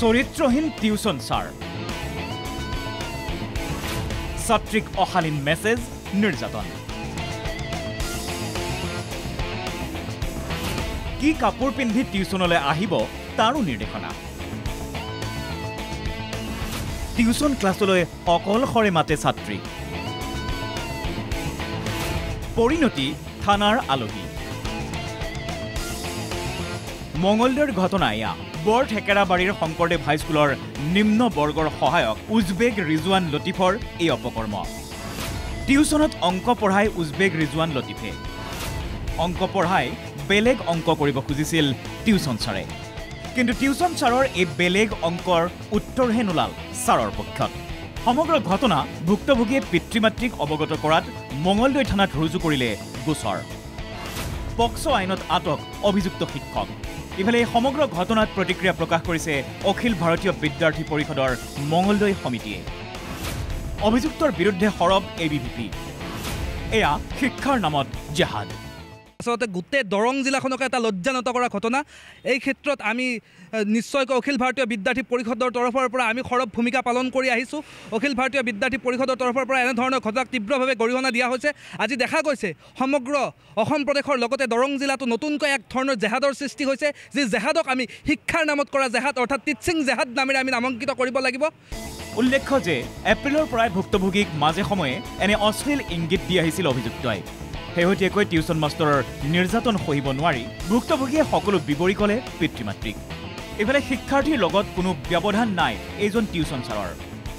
চৰিত্ৰহীন tuition sir ছাত্ৰীক অশালীন message নিৰ্যাতন কি কাপোৰ পিন্ধি টিউচনলৈ আহিব তাৰো নিৰ্দেশনা টিউচন ক্লাছলৈ অকলশৰে মাতে ছাত্ৰী পৰিণতি থানাৰ আলহী মঙ্গলদৈৰ ঘটনা এয়া বৰ ঠেকেৰাবাৰীৰ শংকৰদেৱ হাইস্কুলৰ নিম্ন বৰ্গৰ সহায়ক উজবেক ৰিজৱান লতিফৰ এই অপকৰ্ম টিউচনত অংক পঢ়াই উজবেক ৰিজৱান লতিফে অংক পঢ়াই বেলেগ অংক কৰিব খুজিছিল টিউচন ছাৰে কিন্তু টিউচন ছাৰৰ এই বেলেগ অংকৰ উত্তৰহে নোলাল ছাৰৰ পক্ষত সমগ্ৰ ঘটনা ভুক্তভোগীয়ে পিতৃ-মাতৃক অৱগত কৰাত মঙ্গলদৈ থানাত ৰুজু কৰিলে গোচৰ পক্সো আইনত আটক অভিযুক্ত শিক্ষক ইফালে এই সমগ্ৰ ঘটনাত প্ৰতিক্ৰিয়া প্ৰকাশ কৰিছে অখিল ভাৰতীয় বিদ্যাৰ্থী পৰিষদৰ মঙ্গলদৈ সমিতিয়ে অভিযুক্তৰ বিৰুদ্ধে সৰব এবিভিপি এয়া শিক্ষাৰ নামত জেহাদ আসলতে গোটেই দৰং জিলাখনক এটা লজ্জানত কৰা ঘটনা এই ক্ষেত্ৰত আমি নিশ্চয়কৈ অখিল ভাৰতীয় বিদ্যাৰ্থী পৰিষদৰ তৰফৰ পৰা আমি সৰব ভূমিকা পালন কৰি আহিছোঁ অখিল ভাৰতীয় বিদ্যাৰ্থী পৰিষদৰ তৰফৰ পৰা এনেধৰণৰ ঘটনাক তীব্ৰভাৱে গৰিহণা দিয়া হৈছে আজি দেখা গৈছে সমগ্ৰ অসম প্ৰদেশৰ লগতে দৰং জিলাতো নতুনকৈ এক ধৰণৰ জেহাদৰ সৃষ্টি হৈছে যি জেহাদক আমি শিক্ষাৰ নামত কৰা জেহাদ অৰ্থাৎ টিচিং জেহাদ নামেৰে আমি নামাঙ্কিত কৰিব লাগিব উল্লেখ্য যে এপ্ৰিলৰ পৰাই ভুক্তভোগীক মাজে সময়ে এনে অশ্লীল ইংগিত দি আহিছিল অভিযুক্তই শেহতীয়াকৈ টিউচন মাষ্টৰৰ নিৰ্যাতন সহিব নোৱাৰি ভুক্তভোগীয়ে সকলো বিৱৰি ক'লে পিতৃ-মাতৃক ইফালে শিক্ষাৰ্থীৰ লগত কোনো ব্যৱধান নাই এইজন টিউচন ছাৰৰ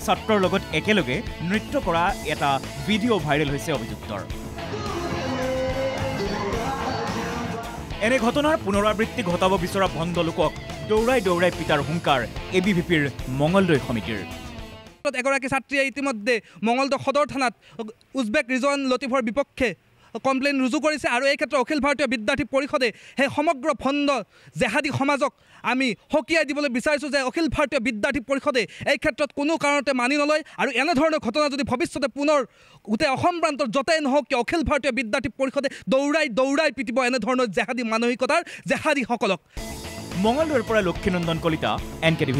ছাত্ৰৰ লগত একেলগে নৃত্য কৰা এটা ভিডিঅ' ভাইৰেল হৈছে অভিযুক্তৰ এনে ঘটনাৰ পুনৰাবৃত্তি ঘটাব বিচৰা ভণ্ড লোকক দৌৰাই দৌৰাই পিতাৰ হুংকাৰ এবিভিপিৰ মঙ্গলদৈ সমিতিৰ এগৰাকী ছাত্ৰীয়ে ইতিমধ্যে মঙ্গলদৈ সদৰ থানাত উজবেক ৰিজৱান লতিফৰ বিপক্ষে কমপ্লেইন ৰুজু কৰিছে আৰু এই ক্ষেত্ৰত অখিল ভাৰতীয় বিদ্যাৰ্থী পৰিষদে সেই সমগ্ৰ ভণ্ড জেহাদী সমাজক আমি সকীয়াই দিবলৈ বিচাৰিছোঁ যে অখিল ভাৰতীয় বিদ্যাৰ্থী পৰিষদে এই ক্ষেত্ৰত কোনো কাৰণতে মানি নলয় আৰু এনেধৰণৰ ঘটনা যদি ভৱিষ্যতে পুনৰ গোটেই অসম প্ৰান্তত য'তেই নহওক কিয় অখিল ভাৰতীয় বিদ্যাৰ্থী পৰিষদে দৌৰাই দৌৰাই পিটিব এনেধৰণৰ জেহাদী মানসিকতাৰ জেহাদীসকলক মঙ্গলদৈৰ পৰা লক্ষীনন্দন কলিতা NKTV+